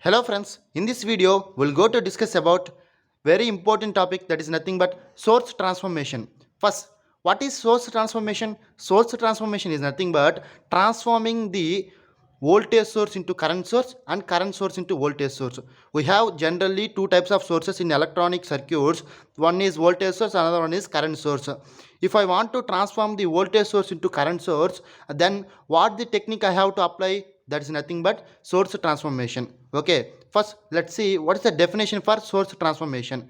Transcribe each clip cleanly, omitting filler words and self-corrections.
Hello friends, in this video we'll go to discuss about very important topic, that is nothing but source transformation. First, what is source transformation? Source transformation is nothing but transforming the voltage source into current source and current source into voltage source. We have generally two types of sources in electronic circuits. One is voltage source, another one is current source. If I want to transform the voltage source into current source, then what the technique I have to apply? That is nothing but source transformation. Okay, first let's see what is the definition for source transformation.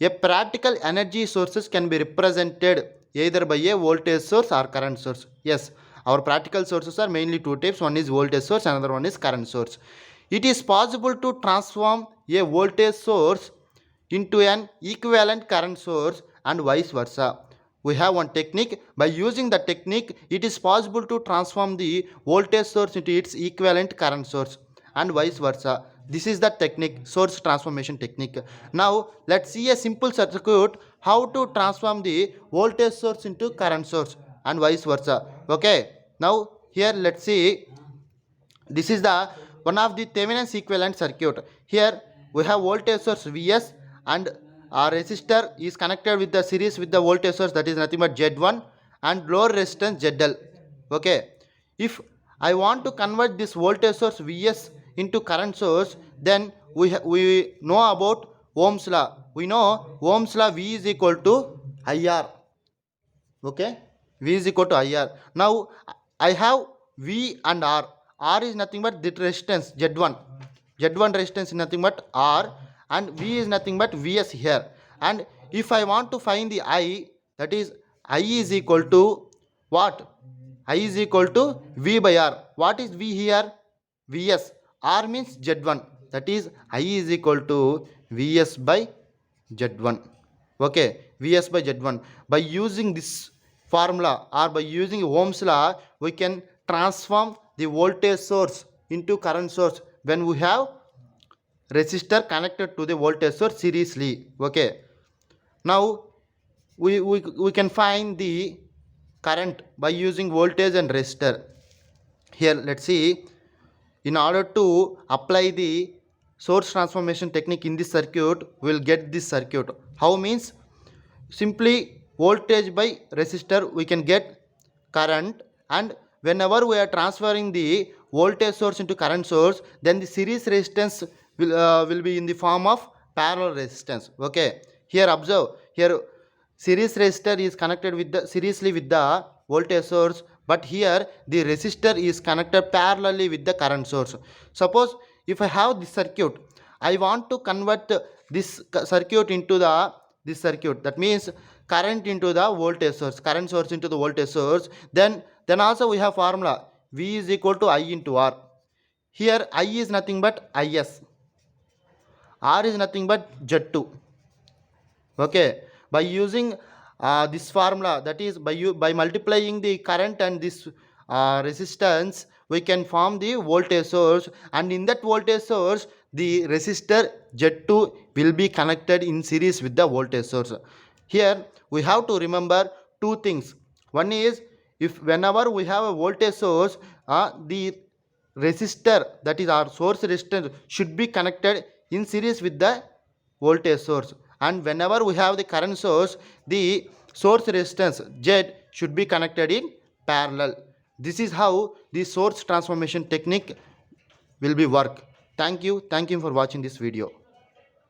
A practical energy sources can be represented either by a voltage source or current source. Yes, our practical sources are mainly two types. One is voltage source, another one is current source. It is possible to transform a voltage source into an equivalent current source and vice versa. We have one technique. By using the technique, it is possible to transform the voltage source into its equivalent current source and vice versa. This is the technique, source transformation technique. Now let's see a simple circuit how to transform the voltage source into current source and vice versa. Okay, now here let's see, this is the one of the Thevenin equivalent circuit. Here we have voltage source Vs and our resistor is connected with the series with the voltage source, that is nothing but Z1 and load resistance ZL. Okay, if I want to convert this voltage source Vs into current source, then we know about Ohm's law. We know Ohm's law, V is equal to IR. Okay, V is equal to IR. Now I have V and R. R is nothing but the resistance Z1. Z1 resistance is nothing but R, and V is nothing but Vs here. And if I want to find the I, that is I is equal to what? I is equal to V by R. What is V here? Vs. R means Z1. That is I is equal to Vs by Z1. Okay, Vs by Z1. By using this formula or by using Ohm's law, we can transform the voltage source into current source when we have resistor connected to the voltage source seriously. Okay, now we can find the current by using voltage and resistor. Here let's see, in order to apply the source transformation technique in this circuit, we will get this circuit. How means, simply voltage by resistor we can get current, and whenever we are transferring the voltage source into current source, then the series resistance will be in the form of parallel resistance. Okay, here observe, here series resistor is connected with the seriously with the voltage source, but here the resistor is connected parallelly with the current source. Suppose if I have this circuit, I want to convert this circuit into the this circuit, that means current into the voltage source, current source into the voltage source, then also we have formula V is equal to I into R. Here I is nothing but Is, R is nothing but Z2. Okay, by using this formula, that is by multiplying the current and this resistance, we can form the voltage source, and in that voltage source the resistor Z2 will be connected in series with the voltage source. Here we have to remember two things. One is, if whenever we have a voltage source, the resistor, that is our source resistance, should be connected in series with the voltage source, and whenever we have the current source, the source resistance Z should be connected in parallel. This is how the source transformation technique will be work. Thank you for watching this video.